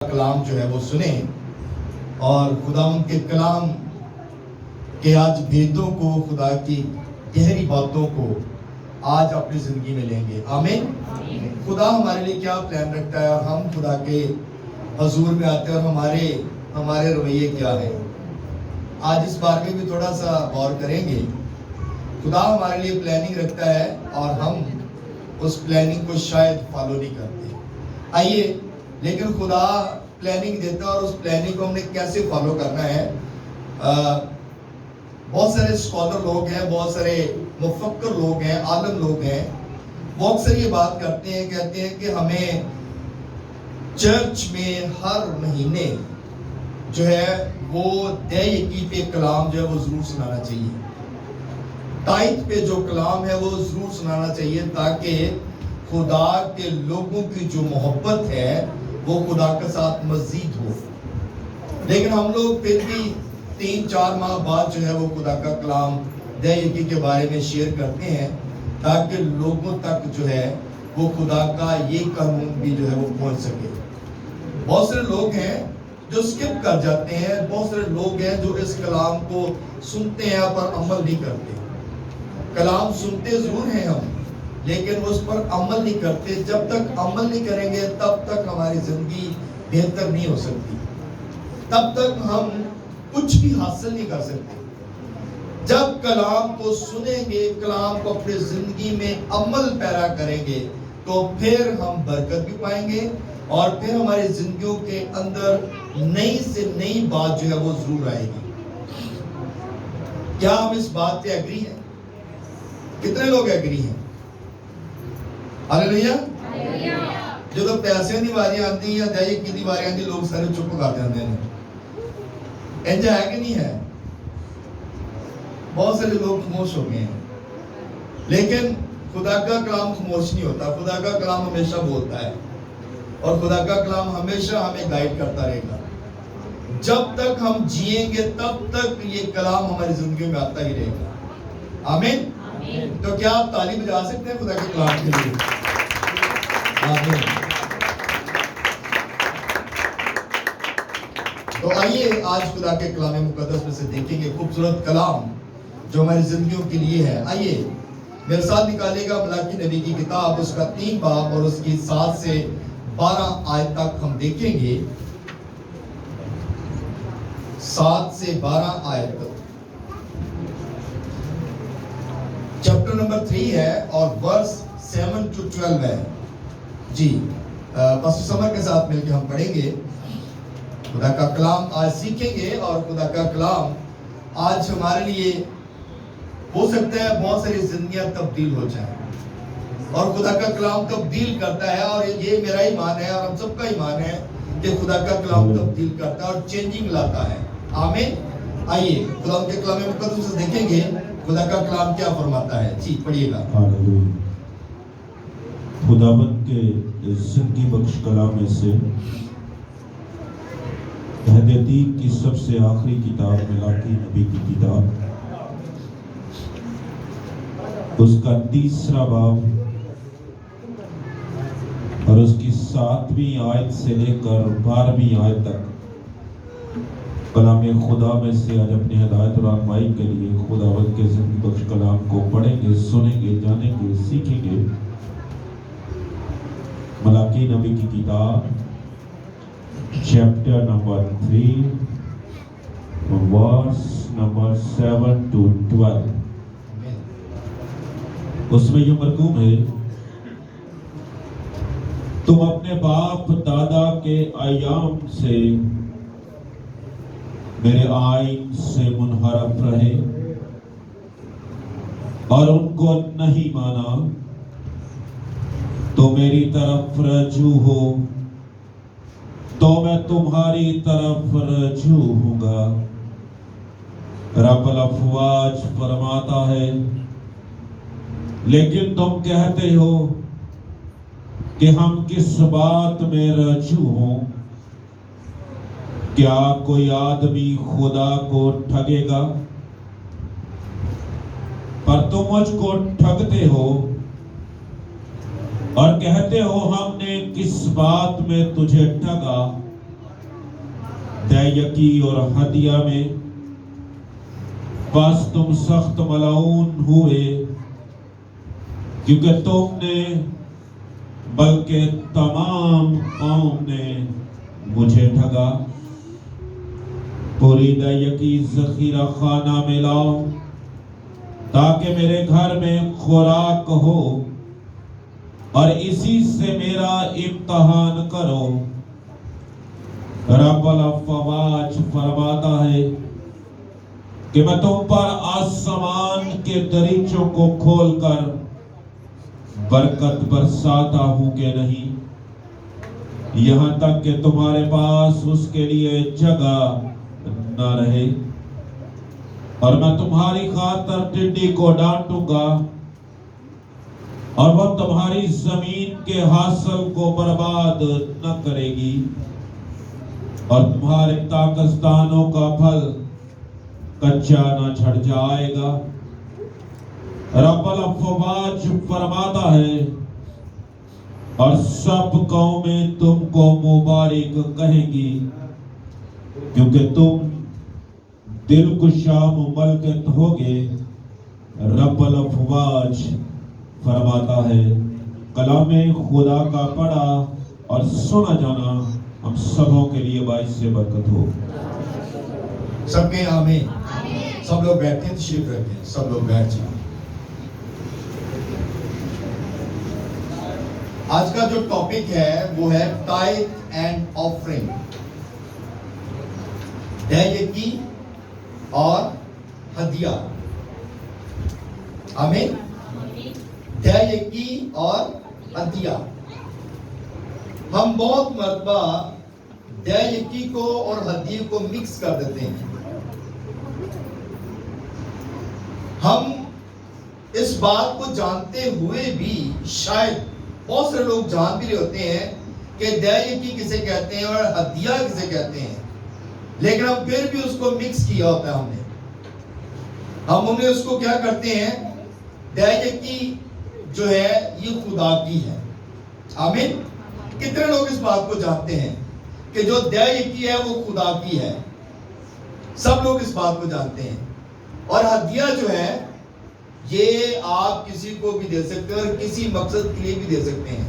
کلام جو ہے وہ سنیں اور خدا ان کے کلام کے آج بھیدوں کو، خدا کی گہری باتوں کو آج اپنی زندگی میں لیں گے. آمین. خدا ہمارے لیے کیا پلان رکھتا ہے اور ہم خدا کے حضور میں آتے ہیں اور ہمارے رویے کیا ہے. آج اس بارے میں بھی تھوڑا سا غور کریں گے. خدا ہمارے لیے پلاننگ رکھتا ہے اور ہم اس پلاننگ کو شاید فالو نہیں کرتے. آئیے، لیکن خدا پلاننگ دیتا ہے اور اس پلاننگ کو ہم نے کیسے فالو کرنا ہے. بہت سارے اسکالر لوگ ہیں، بہت سارے مفکر لوگ ہیں، عالم لوگ ہیں، وہ اکثر یہ بات کرتے ہیں، کہتے ہیں کہ ہمیں چرچ میں ہر مہینے جو ہے وہ دے یکی پہ کلام جو ہے وہ ضرور سنانا چاہیے. تائید پہ جو کلام ہے وہ ضرور سنانا چاہیے تاکہ خدا کے لوگوں کی جو محبت ہے وہ خدا کے ساتھ مزید ہو. لیکن ہم لوگ پھر بھی 3-4 ماہ بعد جو ہے وہ خدا کا کلام دے یکی کے بارے میں شیئر کرتے ہیں تاکہ لوگوں تک جو ہے وہ خدا کا یہ قانون بھی جو ہے وہ پہنچ سکے. بہت سارے لوگ ہیں جو سکپ کر جاتے ہیں، بہت سارے لوگ ہیں جو اس کلام کو سنتے ہیں پر عمل نہیں کرتے. کلام سنتے ضرور ہیں ہم، لیکن اس پر عمل نہیں کرتے. جب تک عمل نہیں کریں گے تب تک ہماری زندگی بہتر نہیں ہو سکتی، تب تک ہم کچھ بھی حاصل نہیں کر سکتے. جب کلام کو سنیں گے، کلام کو اپنی زندگی میں عمل پیرا کریں گے تو پھر ہم برکت بھی پائیں گے اور پھر ہماری زندگیوں کے اندر نئی سے نئی بات جو ہے وہ ضرور آئے گی. کیا ہم اس بات پہ ایگری ہیں؟ کتنے لوگ ایگری ہیں؟ ہاللیلویا. جو پیسے دی واری آتی یا دے یکی دی واری آتی لوگ سارے چپ کر جاتے ہیں. انجا ہے کہ نہیں ہے؟ بہت سارے لوگ خاموش ہو گئے ہیں. لیکن خدا کا کلام خاموش نہیں ہوتا. خدا کا کلام ہمیشہ بولتا ہے اور خدا کا کلام ہمیشہ ہمیں گائیڈ کرتا رہے گا. جب تک ہم جئیں گے تب تک یہ کلام ہماری زندگی میں آتا ہی رہے گا. آمین. تو کیا آپ تالی بجا سکتے ہیں خدا کے کلام کے لیے؟ آمین. تو آئیے آج خدا کے کلام مقدس میں سے دیکھیں گے خوبصورت کلام جو ہماری زندگیوں کے لیے ہے. آئیے میرے ساتھ نکالے گا ملاکی نبی کی کتاب، اس کا 3 باب اور اس کی 7 سے 12 آیت تک ہم دیکھیں گے. 7 سے 12 آیت تک چیپٹر نمبر 3 ہے اور ورس 7 to 12 ہے. جی پاسٹر سمر کے ساتھ مل کے ہم پڑھیں گے. خدا کا کلام آج سیکھیں گے اور خدا کا کلام آج ہمارے لیے ہو سکتا ہے بہت ساری زندگیاں تبدیل ہو جائیں. اور خدا کا کلام تبدیل کرتا ہے اور یہ میرا ایمان ہے اور ہم سب کا ایمان ہے کہ خدا کا کلام تبدیل کرتا ہے اور چینجنگ لاتا ہے. آمین. آئیے خدا کے کلام مقدس سے دیکھیں گے خدا کا کلام کیا فرماتا ہے. جی پڑھیے گا. خداوند کے زندگی بخش کلام میں سے عہد عتیق کی سب سے آخری کتاب ملاکی نبی کی کتاب، اس کا 3 باب اور اس کی 7ویں آیت سے لے کر 12ویں آیت تک کلام خدا میں سے آج اپنی ہدایت اور رہنمائی کے لیے خداوند کے زندگی بخش کلام کو پڑھیں گے، سنیں گے، جانیں گے، سیکھیں گے. ملاکی نبی کی کتاب chapter number 3 verse number 7 to 12. اس میں یہ مرغوم ہے: تم اپنے باپ دادا کے ایام سے میرے آئین سے منحرف رہے اور ان کو نہیں مانا، تو میری طرف رجوع ہو تو میں تمہاری طرف رجوع ہوں گا. رب الافواج فرماتا ہے، لیکن تم کہتے ہو کہ ہم کس بات میں رجوع ہوں؟ کیا کوئی آدمی خدا کو ٹھگے گا؟ پر تم مجھ کو ٹھگتے ہو اور کہتے ہو ہم نے کس بات میں تجھے ٹھگا؟ دعیکی اور ہدیہ میں بس تم سخت ملعون ہوئے، کیونکہ تم نے بلکہ تمام قوم نے مجھے ٹھگا۔ پوری دعیکی ذخیرہ خانہ میں لاؤ تاکہ میرے گھر میں خوراک ہو، اور اسی سے میرا امتحان کرو۔ رب الافواج فرماتا ہے کہ میں تم پر آسمان کے دریچوں کو کھول کر برکت برساتا ہوں کہ نہیں، یہاں تک کہ تمہارے پاس اس کے لیے جگہ نہ رہے۔ اور میں تمہاری خاطر ٹڈی کو ڈانٹوں گا، اور وہ تمہاری زمین کے حاصل کو برباد نہ کرے گی، اور تمہارے طاقتدانوں کا پھل کچا نہ جھڑ جائے گا۔ رب الافواج فرماتا ہے، اور سب قومیں تم کو مبارک کہیں گی، کیونکہ تم دلکشا مملکت ہوگے۔ رب الافواج فرماتا ہے۔ کلام خدا کا پڑھا اور سنا جانا ہم سبوں کے لیے باعث سے برکت ہو۔ سب کے آمین۔ سب لوگ بیٹھتے ہیں، تشریف رکھتے ہیں، سب لوگ بیٹھ جائیں۔ آج کا جو ٹاپک ہے وہ ہے ٹائتھ اینڈ آفرنگ، دعیکی اور ہدیہ۔ آمین۔ دعیکی اور ہدیہ۔ ہم بہت مرتبہ دعیکی کو اور ہدیے کو مکس کر دیتے ہیں۔ ہم اس بات کو جانتے ہوئے بھی شاید بہت سے لوگ جان بھی رہے ہوتے ہیں کہ دعیکی کسے کہتے ہیں اور ہدیہ کسے کہتے ہیں، لیکن ہم پھر بھی اس کو مکس کیا ہوتا ہے۔ ہم انہیں اس کو کیا کرتے ہیں، دعیکی جو ہے یہ خدا کی ہے۔ آمین۔ کتنے لوگ اس بات کو جانتے ہیں کہ جو دعیکی ہے وہ خدا کی ہے؟ سب لوگ اس بات کو جانتے ہیں۔ اور ہدیہ جو ہے یہ آپ کسی کو بھی دے سکتے ہیں اور کسی مقصد کے لیے بھی دے سکتے ہیں۔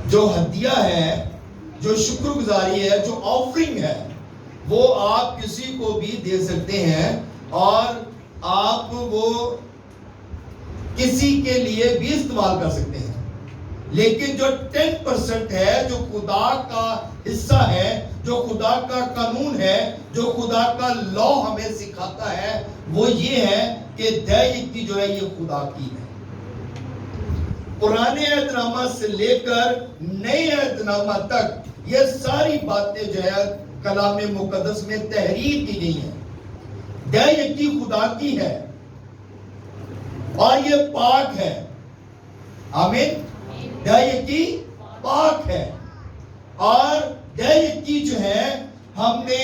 جو ہدیہ ہے، جو شکر گزاری ہے، جو آفرنگ ہے، وہ آپ کسی کو بھی دے سکتے ہیں اور آپ وہ کسی کے لیے بھی استعمال کر سکتے ہیں۔ لیکن جو 10% ہے، جو خدا کا حصہ ہے، جو خدا کا قانون ہے، جو خدا کا لا ہمیں سکھاتا ہے، وہ یہ ہے کہ دعیکی جو ہے یہ خدا کی ہے۔ پرانے عہد نامہ سے لے کر نئے عہد نامہ تک یہ ساری باتیں جو ہے کلام مقدس میں تحریر کی گئی ہیں۔ دعیکی خدا کی ہے اور یہ پاک ہے۔ آمین۔ دعیکی پاک ہے، اور دعیکی جو ہے ہم نے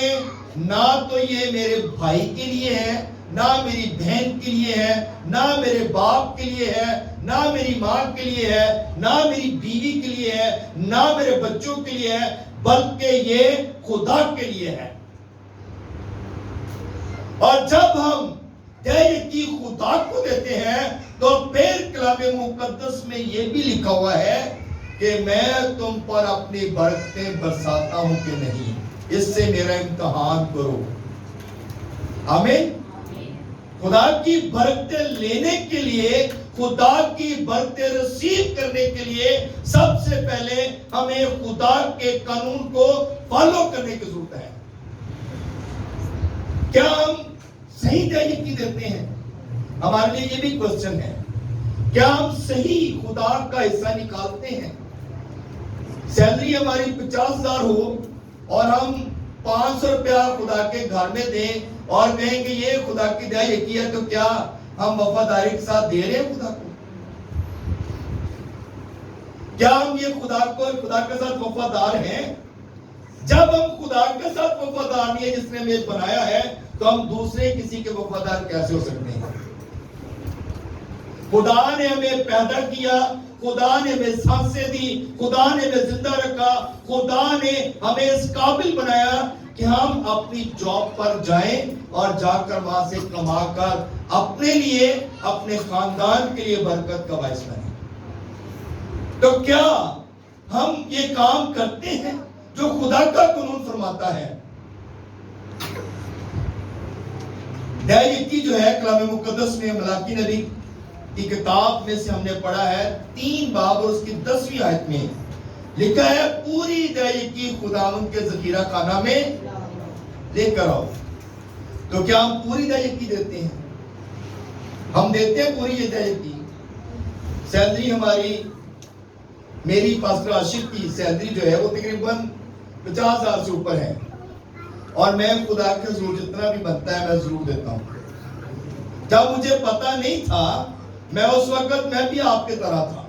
نہ تو یہ میرے بھائی کے لیے ہے، نہ میری بہن کے لیے ہے، نہ میرے باپ کے لیے ہے، نہ میری ماں کے لیے ہے، نہ میری بیوی کے لیے ہے، نہ میرے بچوں کے لیے ہے، بلکہ یہ خدا کے لیے ہے۔ اور جب ہم دعیکی خدا کو دیتے ہیں تو پھر کلام مقدس میں یہ بھی لکھا ہوا ہے کہ میں تم پر اپنی برکتیں برساتا ہوں کہ نہیں، اس سے میرا امتحان کرو۔ آمین۔ خدا کی برکتیں لینے کے لیے، خدا کی برکتیں ریسیو کرنے کے لیے سب سے پہلے ہمیں خدا کے قانون کو فالو کرنے کی ضرورت ہے۔ کیا ہم صحیح دعیکی دیتے ہیں؟ ہمارے لیے یہ بھی کوسچن ہے۔ کیا ہم صحیح خدا کا حصہ نکالتے ہیں؟ سیلری ہماری 50,000 ہو اور ہم 500 روپیہ خدا کے گھر میں دیں اور کہیں کہ یہ خدا کی دعیکی ہے، تو کیا ہم وفاداری کے ساتھ دے رہے ہیں خدا کو؟ کیا ہم یہ خدا کے ساتھ وفادار ہیں؟ جب ہم خدا کے ساتھ وفادار نہیں ہے جس نے ہمیں بنایا ہے، تو ہم دوسرے کسی کے وفادار کیسے ہو سکتے ہیں؟ خدا نے ہمیں پیدا کیا، خدا نے ہمیں سانسیں دی، خدا نے ہمیں زندہ رکھا، خدا نے ہمیں اس قابل بنایا کہ ہم اپنی جاب پر جائیں اور جا کر وہاں سے کما کر اپنے لیے، اپنے خاندان کے لیے برکت کا باعث بنیں۔ تو کیا ہم یہ کام کرتے ہیں جو خدا کا قانون فرماتا ہے؟ داعیگی جو ہے کلام مقدس میں ملاکی نبی کی کتاب میں سے ہم نے پڑھا ہے 3 باب اور اس کی 10ویں آیت میں لکھا ہے پوری داعیگی خداوند کے ذخیرہ خانہ میں لے کر آؤ۔ تو کیا ہم پوری داعیگی دیتے ہیں؟ ہم دیتے ہیں پوری یہ داعیگی؟ سیلری ہماری، میری پاسٹر عاشق کی سیلری جو ہے وہ تقریباً 50,000 سے اوپر ہے، اور میں خدا کے حضور جتنا بھی بنتا ہے میں ضرور دیتا ہوں۔ جب مجھے پتا نہیں تھا، میں اس وقت میں بھی آپ کے طرح تھا،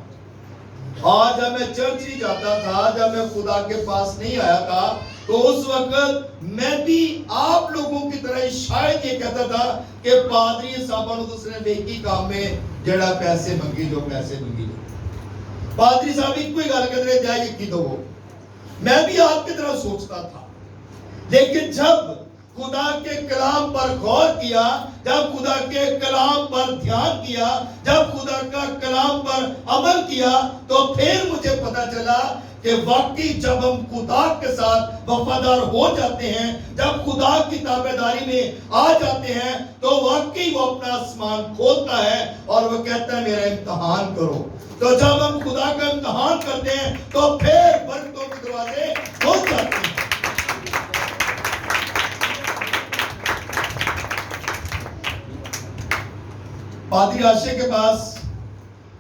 اور جب میں چرچ نہیں جاتا تھا، جب میں خدا کے پاس نہیں آیا تھا، تو اس وقت میں بھی آپ لوگوں کی طرح شاید یہ کہتا تھا کہ پادری صاحبہ نے دوسرے نیکی کام میں جڑا پیسے منگی جو پیسے منگی جو پادری صاحب ایک کوئی گل کہتے رہے جائے کی دو، میں بھی آپ کی طرح سوچتا تھا۔ لیکن جب خدا کے کلام پر غور کیا، جب خدا کے کلام پر دھیان کیا، جب خدا کا کلام پر عمل کیا، تو پھر مجھے پتا چلا کہ واقعی جب ہم خدا کے ساتھ وفادار ہو جاتے ہیں، جب خدا کی تابعداری میں آ جاتے ہیں، تو واقعی وہ اپنا آسمان کھولتا ہے اور وہ کہتا ہے میرا امتحان کرو۔ تو جب ہم خدا کا امتحان کرتے ہیں تو پھر برکتوں کے دروازے کھل جاتے ہیں۔ پادری عاشق کے پاس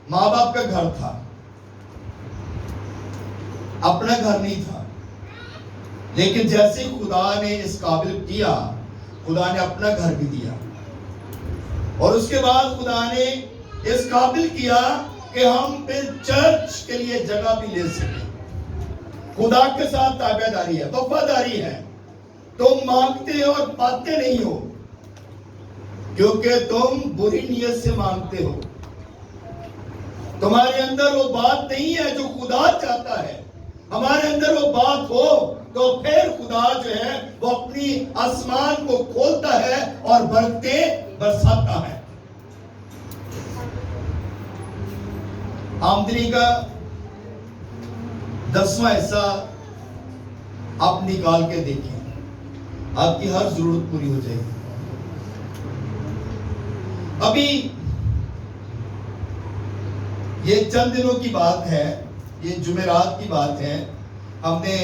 ماں باپ کا گھر تھا، اپنا گھر نہیں تھا، لیکن جیسے خدا نے اس قابل کیا، خدا نے اپنا گھر بھی دیا، اور اس کے بعد خدا نے اس قابل کیا کہ ہم پھر چرچ کے لیے جگہ بھی لے سکیں۔ خدا کے ساتھ تابعداری ہے، وفاداری ہے۔ تم مانگتے اور پاتے نہیں ہو کیونکہ تم بری نیت سے مانگتے ہو، تمہارے اندر وہ بات نہیں ہے جو خدا چاہتا ہے۔ ہمارے اندر وہ بات ہو تو پھر خدا جو ہے وہ اپنی آسمان کو کھولتا ہے اور برکتیں برساتا ہے۔ آمدنی کا 10واں حصہ آپ نکال کے دیکھیں، آپ کی ہر ضرورت پوری ہو جائے گی۔ ابھی یہ چند دنوں کی بات ہے، یہ جمعرات کی بات ہے، ہم نے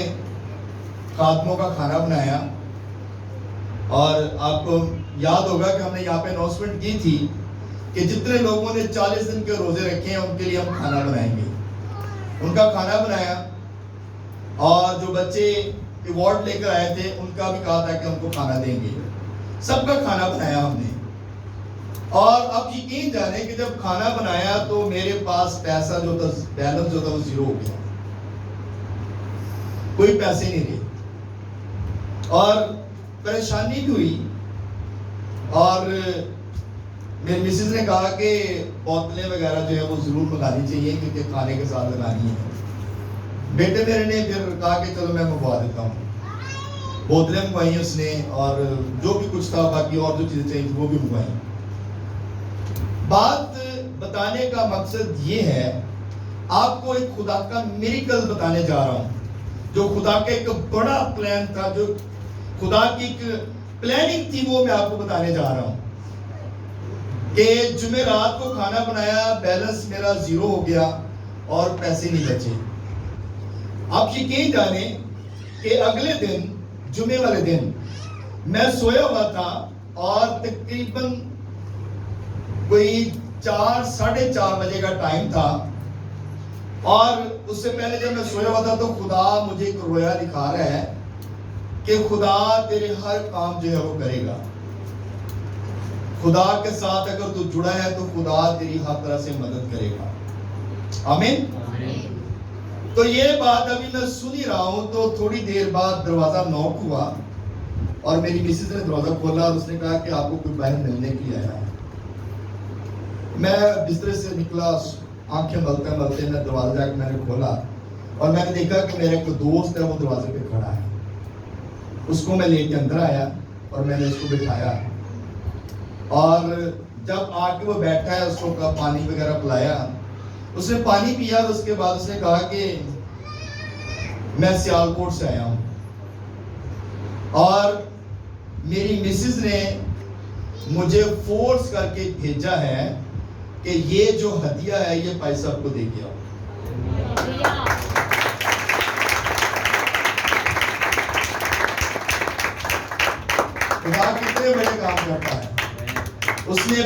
خادموں کا کھانا بنایا، اور آپ کو یاد ہوگا کہ ہم نے یہاں پہ اناؤنسمنٹ کی تھی کہ جتنے لوگوں نے 40 دن کے روزے رکھے ہیں ان کے لیے ہم کھانا بنائیں گے۔ ان کا کھانا بنایا، اور جو بچے ایوارڈ لے کر آئے تھے ان کا بھی کہا تھا کہ ہم کو کھانا دیں گے، سب کا کھانا بنایا ہم نے۔ اور اب یقین جانے کہ جب کھانا بنایا تو میرے پاس پیسہ جو تھا، بیلنس جو تھا وہ 0 ہو گیا، کوئی پیسے نہیں رہے، اور پریشانی بھی ہوئی۔ اور میری مسز نے کہا کہ بوتلیں وغیرہ جو ہے وہ ضرور منگانی چاہیے کیونکہ کھانے کے ساتھ لگانی ہے۔ بیٹے میرے نے پھر کہا کہ چلو میں منگوا دیتا ہوں، بوتلیں منگوائی اس نے، اور جو بھی کچھ تھا باقی اور جو چیزیں چاہیے وہ بھی منگوائی۔ بات بتانے کا مقصد یہ ہے، آپ کو ایک خدا کا میریکل بتانے جا رہا ہوں، جو خدا کا ایک بڑا پلان تھا، جو خدا کی ایک پلاننگ تھی، وہ میں آپ کو بتانے جا رہا ہوں کہ جمعرات کو کھانا بنایا، بیلنس میرا 0 ہو گیا اور پیسے نہیں بچے۔ آپ یقین جانے کہ اگلے دن، جمعے والے دن میں سویا ہوا تھا، اور تقریباً کوئی 4 ساڑھے 4 بجے کا ٹائم تھا، اور اس سے پہلے جب میں سویا ہوا تھا تو خدا مجھے ایک رویا دکھا رہا ہے کہ خدا تیرے ہر کام جو ہے وہ کرے گا۔ خدا کے ساتھ اگر تو جڑا ہے تو خدا تیری ہر طرح سے مدد کرے گا۔ آمین۔ تو یہ بات ابھی میں سن ہی رہا ہوں تو تھوڑی دیر بعد دروازہ نوک ہوا، اور میری مسز نے دروازہ کھولا اور اس نے کہا کہ آپ کو کوئی باہر ملنے کے لیے آیا ہے۔ میں بستر سے نکلا, آنکھیں ملتے ملتے میں دروازہ جا کے میں نے کھولا اور میں نے دیکھا کہ میرا ایک دوست ہے وہ دروازے پہ کھڑا ہے. اس کو میں لے کے اندر آیا اور میں نے اس کو بٹھایا, اور جب آ کے وہ بیٹھا ہے اس کو پانی وغیرہ پلایا. اس نے پانی پیا اور اس کے بعد اس نے کہا کہ میں سیالکوٹ سے آیا ہوں اور میری مسز نے مجھے فورس کر کے بھیجا ہے کہ یہ جو ہدیہ ہے یہ بھائی صاحب کو دے کے آؤ. خدا کتنے بڑے کام کرتا ہے. اس نے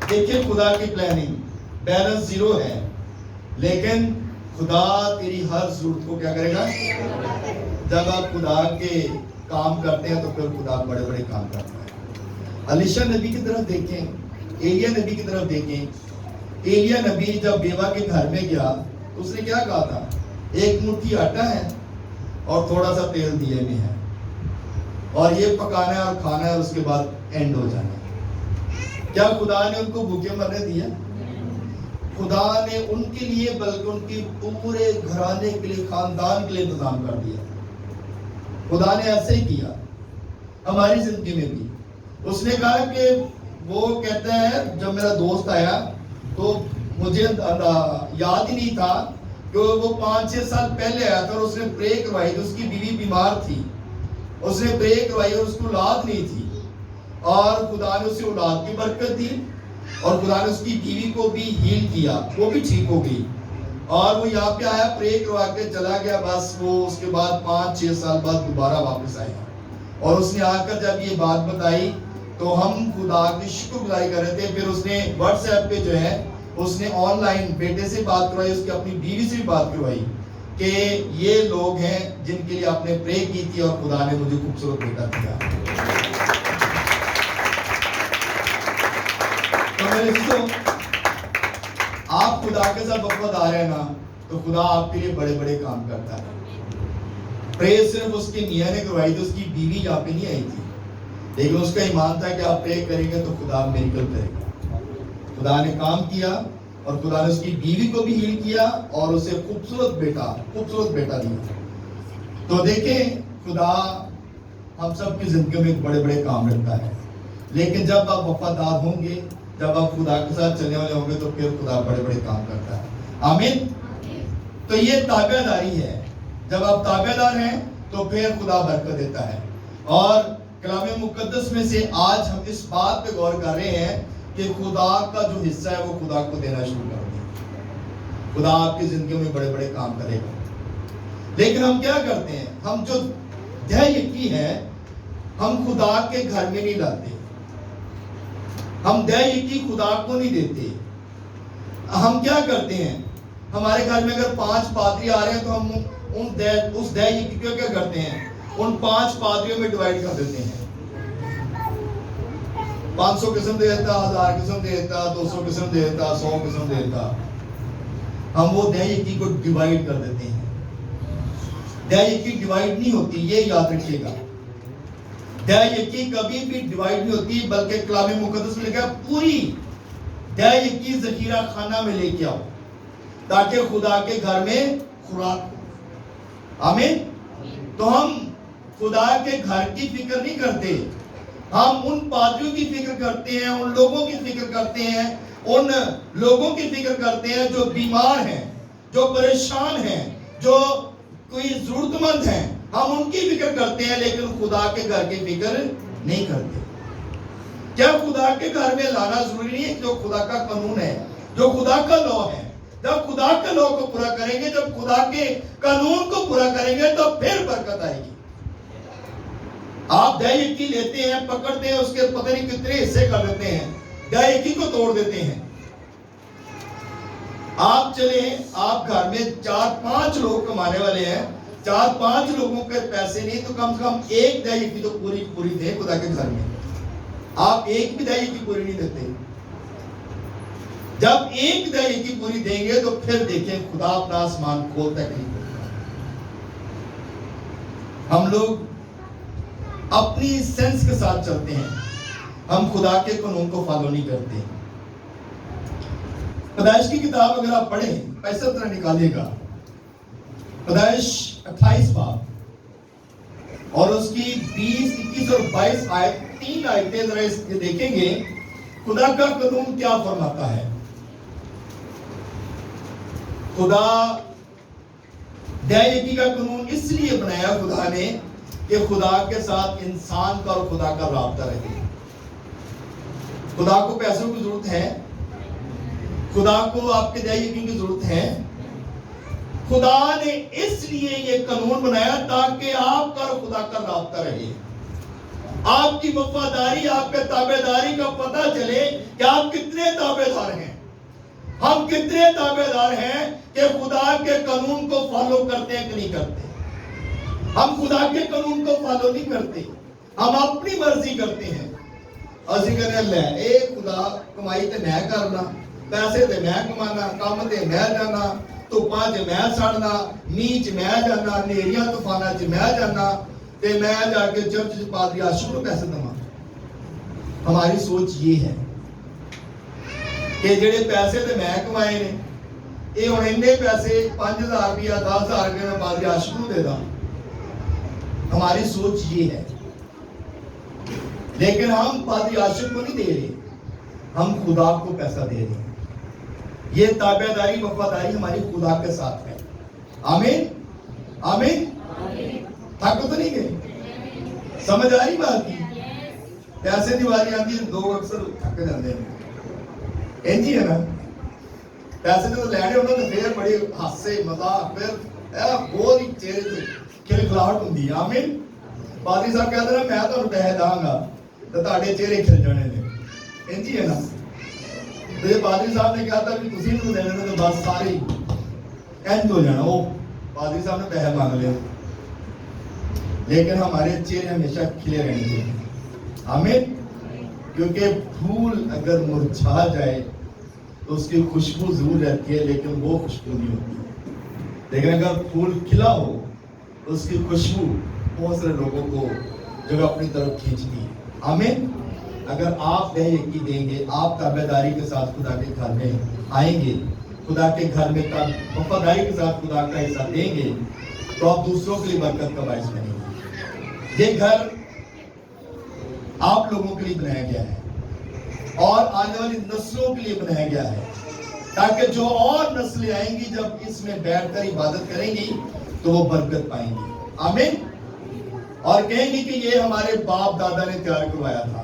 دیکھیں خدا کی پلاننگ, بیلنس زیرو ہے, لیکن خدا تیری ہر ضرورت کو کیا کرے گا. جب آپ خدا کے کام کرتے ہیں تو پھر خدا بڑے بڑے کام کرتا ہے. الیشا نبی کی طرف دیکھیں, ایلیا نبی کی طرف دیکھیں. ایلیا نبی جب بیوہ کے گھر میں گیا تو اس نے کیا کہا تھا, ایک مٹھی آٹا ہے اور تھوڑا سا تیل دیے میں ہے اور یہ پکانا ہے اور کھانا ہے, اس کے بعد اینڈ ہو جانا ہے. کیا خدا نے ان کو بھوکے مرنے دیا؟ خدا نے ان کے لیے بلکہ ان کی پورے گھرانے کے لیے, خاندان کے لیے انتظام کر دیا. خدا نے ایسے ہی کیا ہماری زندگی میں بھی. اس نے کہا کہ وہ کہتا ہے جب میرا دوست آیا تو مجھے یاد ہی نہیں تھا کہ وہ 5-6 سال پہلے آیا تھا اور اس نے پرے کروائی تھی. اس کی بیوی بیمار تھی, اس نے پرے کروائی اور اس کو اولاد نہیں تھی, اور خدا نے اسے اولاد کی برکت دی اور خدا نے اس کی بیوی کو بھی ہیل کیا, وہ بھی ٹھیک ہو گئی اور وہ یہاں پہ آیا, پرے کروا کے چلا گیا. بس وہ اس کے بعد 5-6 سال بعد دوبارہ واپس آیا اور اس نے آ کر جب یہ بات بتائی تو ہم خدا کی شکر گزاری کر رہے تھے. پھر اس نے واٹس ایپ پہ جو ہے اس نے آن لائن بیٹے سے بات کروائی, اس کی اپنی بیوی سے بھی بات کروائی کہ یہ لوگ ہیں جن کے لیے آپ نے پرے کی تھی اور خدا نے مجھے خوبصورت بیٹا دیا. تو میرے دوستوں, آپ خدا کے ساتھ وفادار ہیں نا تو خدا آپ کے لیے بڑے بڑے کام کرتا ہے. پرے صرف اس کے میاں نے کروائی تھی, اس کی بیوی یہاں پہ نہیں آئی تھی, لیکن اس کا ایمان تھا کہ آپ پرے کریں گے تو خدا میریکل کرے گا. خدا نے کام کیا اور خدا نے اس کی بیوی کو بھی ہیل کیا اور اسے خوبصورت بیٹا دیا. تو دیکھیں خدا ہم سب کی زندگی میں بڑے بڑے کام رکھتا ہے, لیکن جب آپ وفادار ہوں گے, جب آپ خدا کے ساتھ چلنے والے ہوں گے تو پھر خدا بڑے بڑے کام کرتا ہے. آمین. تو یہ تابع داری ہے. جب آپ تابع دار ہیں تو پھر خدا برکت دیتا ہے. اور کلام مقدس میں سے آج ہم اس بات پہ غور کر رہے ہیں کہ خدا کا جو حصہ ہے وہ خدا کو دینا شروع کر دیں. خدا آپ کی زندگی میں بڑے بڑے کام کرے گا. لیکن ہم کیا کرتے ہیں, ہم جو دہ یقی ہے ہم خدا کے گھر میں نہیں لاتے, ہم دہ یقی خدا کو نہیں دیتے. ہم کیا کرتے ہیں, ہمارے گھر میں اگر 5 پادری آ رہے ہیں تو ہم اس دہ یقی کو کیا کرتے ہیں, ان 5 پادریوں میں ڈیوائیڈ کر دیتے ہیں. 500 قسم دے دیتا, 1000 قسم دے دیتا, 200 قسم دے دیتا, 100 قسم دے دیتا. ہم وہ دہ یقی کو ڈیوائیڈ کر دیتے ہیں. دہ یقی ڈیوائیڈ نہیں ہوتی, یہ یاد رکھیے گا. دہ یقی کبھی بھی ڈیوائیڈ نہیں ہوتی, بلکہ کلام مقدس میں لکھا ہے پوری دہ یقی ذخیرہ خانہ میں لے کے آؤ تاکہ خدا کے گھر میں خوراک ہو. آمین. تو ہم خدا کے گھر کی فکر نہیں کرتے, ہم ان پادریوں کی فکر کرتے ہیں, ان لوگوں کی فکر کرتے ہیں, ان لوگوں کی فکر کرتے ہیں جو بیمار ہیں, جو پریشان ہیں, جو کوئی ضرورت مند ہیں. ہم ان کی فکر کرتے ہیں لیکن خدا کے گھر کی فکر نہیں کرتے. کیا خدا کے گھر میں لانا ضروری نہیں ہے؟ جو خدا کا قانون ہے, جو خدا کا لاء ہے, جب خدا کے لاء کو پورا کریں گے, جب خدا کے قانون کو پورا کریں گے تو پھر برکت آئے گی. آپ دہ یقی لیتے ہیں, پکڑتے ہیں, اس کے پتہ نہیں کتنے حصے کر دیتے ہیں, دہ یقی کو توڑ دیتے ہیں. آپ چلیں, آپ گھر میں 4-5 لوگ کمانے والے ہیں, 4-5 لوگوں کے پیسے نہیں تو کم سے کم ایک دہ یقی تو پوری دیں خدا کے گھر میں. آپ ایک بھی دہ یقی پوری نہیں دیتے. جب ایک دہ یقی پوری دیں گے تو پھر دیکھیں خدا اپنا آسمان کھولتا ہے. ہم لوگ اپنی سینس کے ساتھ چلتے ہیں, ہم خدا کے قانون کو فالو نہیں کرتے. پیدائش کی کتاب اگر آپ پڑھیں، پیسہ طرح نکالے گا، پیدائش 28 باب اور اس کی 20، 21 اور 22 آیت، 3 آیتیں ذرا اس کے دیکھیں گے خدا کا قانون کیا فرماتا ہے۔ خدا دیا کا قانون اس لیے بنایا خدا نے کہ خدا کے ساتھ انسان کا اور خدا کا رابطہ رہے۔ خدا کو پیسوں کی ضرورت ہے، خدا کو آپ کے دیا یقین کی ضرورت ہے۔ خدا نے اس لیے یہ قانون بنایا تاکہ آپ کا اور خدا کا رابطہ رہے، آپ کی وفاداری، آپ کے تابع داری کا پتہ چلے کہ آپ کتنے تابع دار ہیں، ہم کتنے تابع دار ہیں کہ خدا کے قانون کو فالو کرتے ہیں کہ نہیں کرتے۔ ہم خدا کے قانون کو فالو نہیں کرتے، ہم اپنی مرضی کرتے ہیں۔ اسی کہنے اللہ اے خدا کمائی تے میں کرنا، پیسے تے میں کمانا، کام تے میں جانا، ਧੁੱਪਾਂ 'ਚ ਮੈਂ ਸੜਨਾ, ਮੀਂਹ 'ਚ ਮੈਂ ਜਾਣਾ, ਹਨੇਰੀਆਂ ਤੂਫਾਨਾਂ 'ਚ ਮੈਂ ਜਾਣਾ ਤੇ ਮੈਂ ਜਾ ਕੇ ਚਰਚ 'ਚ ਪਾਦਰੀ ਆਸ਼ੂ ਨੂੰ ਪੈਸੇ ਦੇਵਾਂ। ہماری سوچ یہ ہے کہ جڑے پیسے تے میں کمائے نے، یہ ہن اننے پیسے 5000 روپیہ 10000 روپیہ میں پادری آشو کو دے دا۔ ہماری سوچ یہ ہے، لیکن ہم پادری آشو کو نہیں دے رہے، ہم خدا کو پیسہ دے رہے ہیں۔ یہ تابع داری، وفاداری ہماری خدا کے ساتھ ہے۔ آمین آمین۔ تھک تو نہیں گئے؟ سمجھ آ رہی بات کی؟ پیسے دی واری آتی ہے، لوگ اکثر تھک جاتے ہیں، انجی ہے نا؟ پیسے تو لینے انہوں نے پھر بڑے ہاسے مذاق، پھر بہت ہی چہرے سے کھلکھلاہٹ ہوندی ہے۔ آمین۔ پادری صاحب کہتے ہیں میں تو پیسے داں گا تو تہاڈے چہرے کھل جانے نے، انجی ہے نا؟ تو یہ پادری صاحب نے کہا تھا کہ تسی نہیں دینے تو بس سارے اینڈ ہو جانا۔ وہ پادری صاحب نے پیسے مانگ لے، لیکن ہمارے چہرے ہمیشہ کھلے رہنے چاہیے۔ آمین۔ کیونکہ پھول اگر مرجھا جائے تو اس کی خوشبو ضرور رہتی ہے، لیکن وہ خوشبو نہیں ہوتی۔ لیکن اگر پھول کھلا ہو تو اس کی خوشبو بہت سارے لوگوں کو جو اپنی طرف کھینچتی ہے۔ آمین۔ اگر آپ دہ یقی دیں گے، آپ تابع داری کے ساتھ خدا کے گھر میں آئیں گے، خدا کے گھر میں وفاداری کے ساتھ خدا کا حصہ دیں گے، تو آپ دوسروں کے لیے برکت کا باعث بنیں گے۔ یہ گھر آپ لوگوں کے لیے بنایا گیا ہے اور آنے والی نسلوں کے لیے بنایا گیا ہے، تاکہ جو اور نسلیں آئیں گی جب اس میں بیٹھ کر عبادت کریں گی تو وہ برکت پائیں گی۔ آمین۔ اور کہیں گی کہ یہ ہمارے باپ دادا نے تیار کروایا تھا،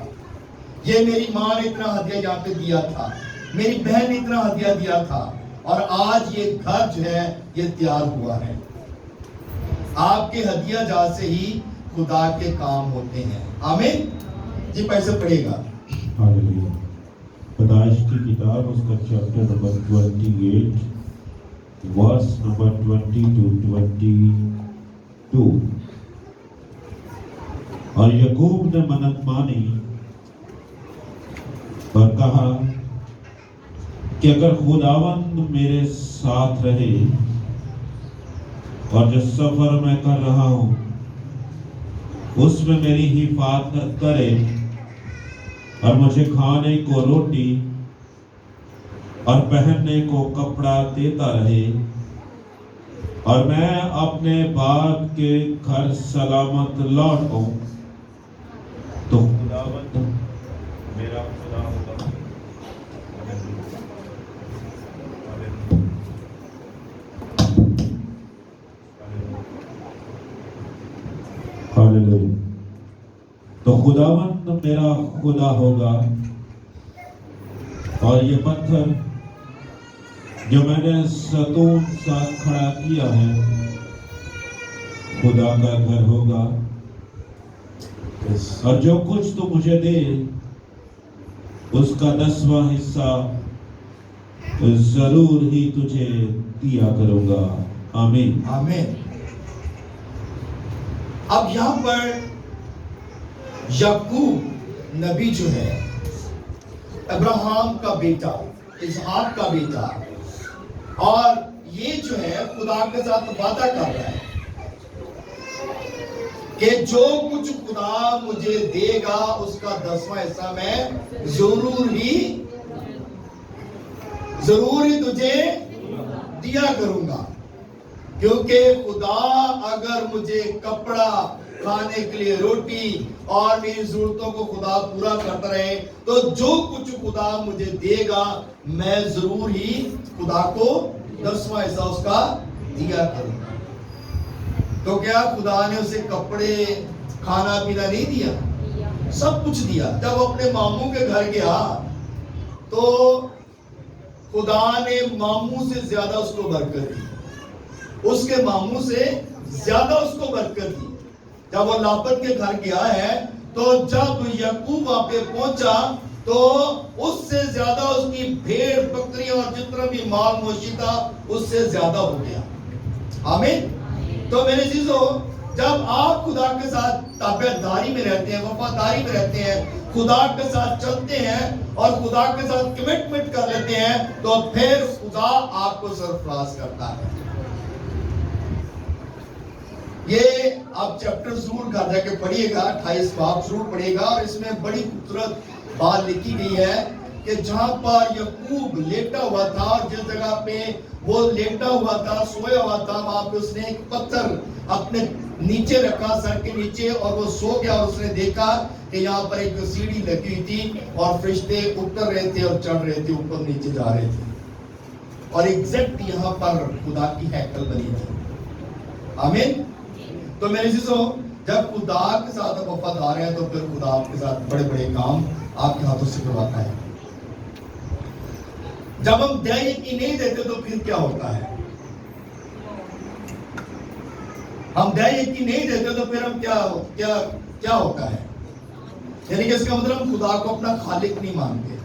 یہ میری ماں نے اتنا ہدیہ یہاں پہ دیا تھا، میری بہن نے اتنا ہدیہ دیا تھا، اور آج یہ گھر جو ہے یہ تیار ہوا ہے۔ آپ کے ہدیہ جات سے ہی خدا کے کام ہوتے ہیں۔ آمین۔ جی پیسے پڑھے گا۔ ہاللیلویا۔ پیدائش کی کتاب اس کا chapter number 28 verse number 20 to 22۔ اور یعقوب نے منت مانی اور کہا کہ اگر خداوند میرے ساتھ رہے اور جو سفر میں کر رہا ہوں اس میں میری حفاظت کرے اور مجھے کھانے کو روٹی اور پہننے کو کپڑا دیتا رہے اور میں اپنے باپ کے گھر سلامت لوٹ آؤں، تو خداوند میرا خدا ہوگا۔ ہاللیلویا۔ تو خداوند میرا خدا ہوگا، اور یہ پتھر جو میں نے ستون ساتھ کھڑا کیا ہے خدا کا گھر ہوگا، اور جو کچھ تو مجھے دے اس کا 10واں حصہ ضرور ہی تجھے دیا کروں گا۔ آمین آمین۔ اب یہاں پر یعقوب نبی جو ہے ابراہیم کا بیٹا، اسحاق کا بیٹا، اور یہ جو ہے خدا کے ساتھ وعدہ کر رہا ہے کہ جو کچھ خدا مجھے دے گا اس کا 10واں حصہ میں ضرور ہی ضرور ہی تجھے دیا کروں گا. کیونکہ خدا اگر مجھے کپڑا، کھانے کے لیے روٹی اور میری ضرورتوں کو خدا پورا کرتا رہے تو جو کچھ خدا مجھے دے گا میں ضرور ہی خدا کو 10واں حصہ اس کا دیا کروں گا. تو کیا خدا نے اسے کپڑے، کھانا پینا نہیں دیا؟ سب کچھ دیا. جب اپنے ماموں کے گھر گیا تو خدا نے ماموں سے زیادہ اس کو برکت دی، اس کے ماموں سے زیادہ اس کو برکت دی. جب وہ لاپت کے گھر گیا ہے تو جب یعقوب وہاں پہ پہنچا تو اس سے زیادہ اس کی بھیڑ بکریاں اور جتنا بھی مال مویشی تھا اس سے زیادہ ہو گیا. آمین. تو میرے عزیزو، جب آپ خدا کے ساتھ تابعداری میں رہتے ہیں، وفاداری میں رہتے ہیں، خدا کے ساتھ چلتے ہیں اور خدا کے ساتھ کمٹمنٹ کر لیتے ہیں تو پھر خدا آپ کو سرفراز کرتا ہے. یہ آپ چیپٹر ضرور گھر جا کے پڑھیے گا، 28 باب ضرور پڑھیے گا. اور اس میں بڑی خوبصورت بات لکھی گئی ہے کہ جہاں پر یعقوب لیٹا ہوا تھا اور جس جگہ پہ وہ لیٹا ہوا تھا، سویا ہوا تھا، وہاں پہ اس نے ایک پتھر اپنے نیچے رکھا، سر کے نیچے، اور وہ سو گیا. اور اس نے دیکھا کہ یہاں پر ایک سیڑھی لگی ہوئی تھی اور فرشتے اتر رہے تھے اور چڑھ رہے تھے، اوپر نیچے جا رہے تھے. اور ایگزیکٹ یہاں پر خدا کی ہیکل بنی تھی. آمین. تو میرے عزیزو، جب خدا کے ساتھ آپ وفادار ہیں تو پھر خدا آپ کے ساتھ بڑے بڑے کام آپ کے ہاتھوں سے کرواتا ہے. جب ہم دیا یقین نہیں دیتے تو پھر کیا ہوتا ہے؟ ہم دیا یقین نہیں دیتے تو پھر ہم کیا ہوتا ہے؟ یعنی کہ اس کا مطلب ہم خدا کو اپنا خالق نہیں مانتے.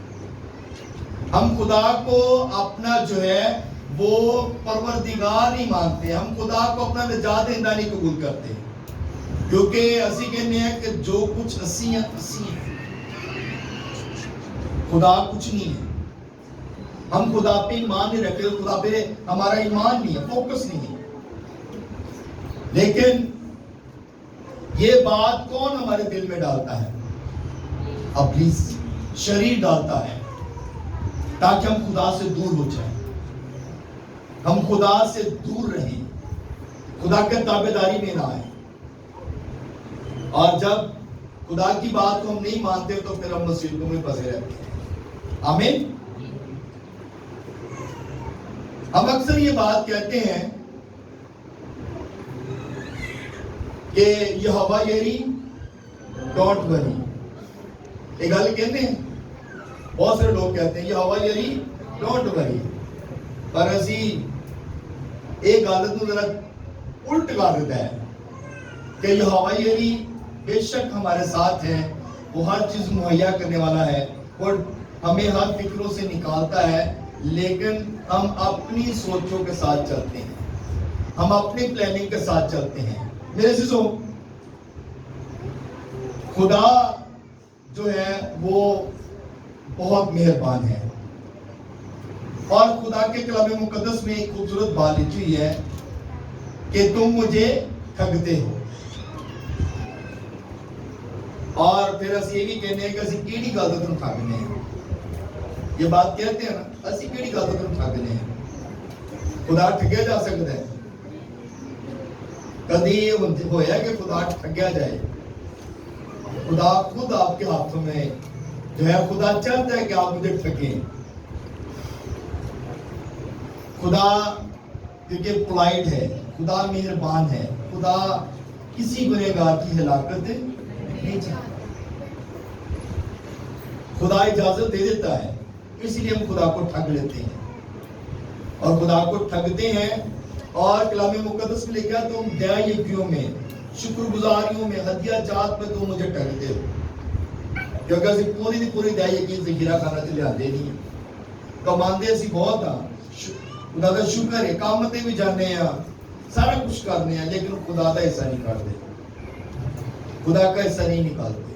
ہم خدا کو اپنا جو ہے وہ پروردگار نہیں مانتے. ہم خدا کو اپنا نجات دہندہ نہیں قبول کرتے. کیونکہ اسی کہنے ہیں کہ جو کچھ اسی ہے اسی ہے، خدا کچھ نہیں ہے. ہم خدا پہ ایمان نہیں رکھتے، خدا پہ ہمارا ایمان نہیں ہے، فوکس نہیں ہے. لیکن یہ بات کون ہمارے دل میں ڈالتا ہے؟ ابلیس، شریر ڈالتا ہے تاکہ ہم خدا سے دور ہو جائیں، ہم خدا سے دور رہیں، خدا کے تابعداری میں نہ آئیں. اور جب خدا کی بات کو ہم نہیں مانتے تو پھر ہم مصیبتوں میں پھنسے رہتے ہیں. آمین. ہم اکثر یہ بات کہتے ہیں کہ یہوہ یری ڈونٹ وری. ایک گل کہتے ہیں، بہت سارے لوگ کہتے ہیں یہوہ یری ڈونٹ وری. پر اسی ایک حالت کو ذرا الٹ کر دیتا ہے کہ یہوہ یری بے شک ہمارے ساتھ ہے، وہ ہر چیز مہیا کرنے والا ہے، اور ہمیں ہر فکروں سے نکالتا ہے. لیکن ہم اپنی سوچوں کے ساتھ چلتے ہیں، ہم اپنی پلاننگ کے ساتھ چلتے ہیں. میرے عزیزو، خدا جو ہے وہ بہت مہربان ہے. اور خدا کے کلام مقدس میں ایک خوبصورت بات لکھی ہوئی ہے کہ تم مجھے ٹھگتے ہو. اور پھر اسی یہ بھی کہنے ہیں کہ اسی کیڑی گل تو تم ٹھگنے ہیں. یہ بات کہتے ہیں نا، اسی کیڑی گل تو تم ٹھگنے ہیں. خدا ٹھگیا جا سکتا ہے؟ کدی یہ ہویا کہ خدا ٹھگیا جائے؟ خدا خود آپ کے ہاتھوں میں جو ہے، خدا چاہتا ہے کہ آپ مجھے ٹھگیں. خدا کیونکہ پولائٹ ہے، خدا مہربان ہے، خدا کسی گنہگار کی ہلاکت نہیں چاہتا. خدا اجازت دے دیتا ہے، اسی لیے ہم خدا کو ٹھگ لیتے ہیں اور خدا کو ٹھگتے ہیں. اور کلام مقدس میں لکھا تم دیا یقینوں میں، شکر گزاریوں میں، ہدیہ جات میں تم مجھے ٹھگتے ہو. کیونکہ اسی پوری دی پوری دیا یقین ذخیرہ خانہ چلے آتے نہیں ہیں، کماندے اسی بہت ہاں، خدا کا شکر ہے، کامتیں بھی جانے ہیں، سارا کچھ کرنے ہیں، لیکن خدا کا حصہ نہیں کرتے، خدا کا حصہ نہیں نکالتے.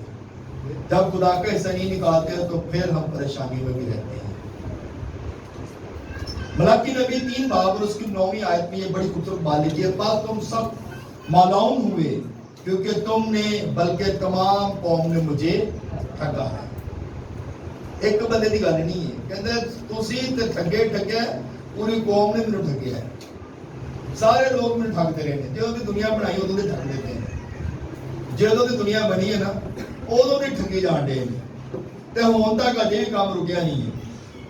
جب خدا کا حصہ نہیں نکالتے تو پھر ہم پریشانی میں بھی رہتے ہیں. ملاکی نبی 3 باب اور اس کی 9ویں آیت میں یہ بڑی خوبصورت بات لکھی ہے، پس تم سب مالون ہوئے کیونکہ تم نے، بلکہ تمام قوم نے مجھے ٹھگا ہے. ایک بندے کی گل نہیں ہے، ਕਹਿੰਦੇ ਤੁਸੀਂ ਤੇ ਠੱਗਿਆ ਪੂਰੀ ਕੌਮ ਨੇ ਮੈਨੂੰ ਠੱਗਿਆ ਹੈ। ਸਾਰੇ ਲੋਕ ਮੈਨੂੰ ਠੱਗਦੇ ਰਹੇ ਨੇ। ਜਦੋਂ ਦੀ ਦੁਨੀਆ ਬਣਾਈ ਉਦੋਂ ਦੇ ਠੱਗਦੇ ਪਏ ਨੇ। ਜਦੋਂ ਦੀ ਦੁਨੀਆ ਬਣੀ ਹੈ ਨਾ ਉਦੋਂ ਦੇ ਠੱਗੇ ਜਾਣ ਡੇ ਨੇ ਤੇ ਹੁਣ ਤੱਕ ਅਜੇ ਵੀ ਕੰਮ ਰੁਕਿਆ ਨਹੀਂ ਹੈ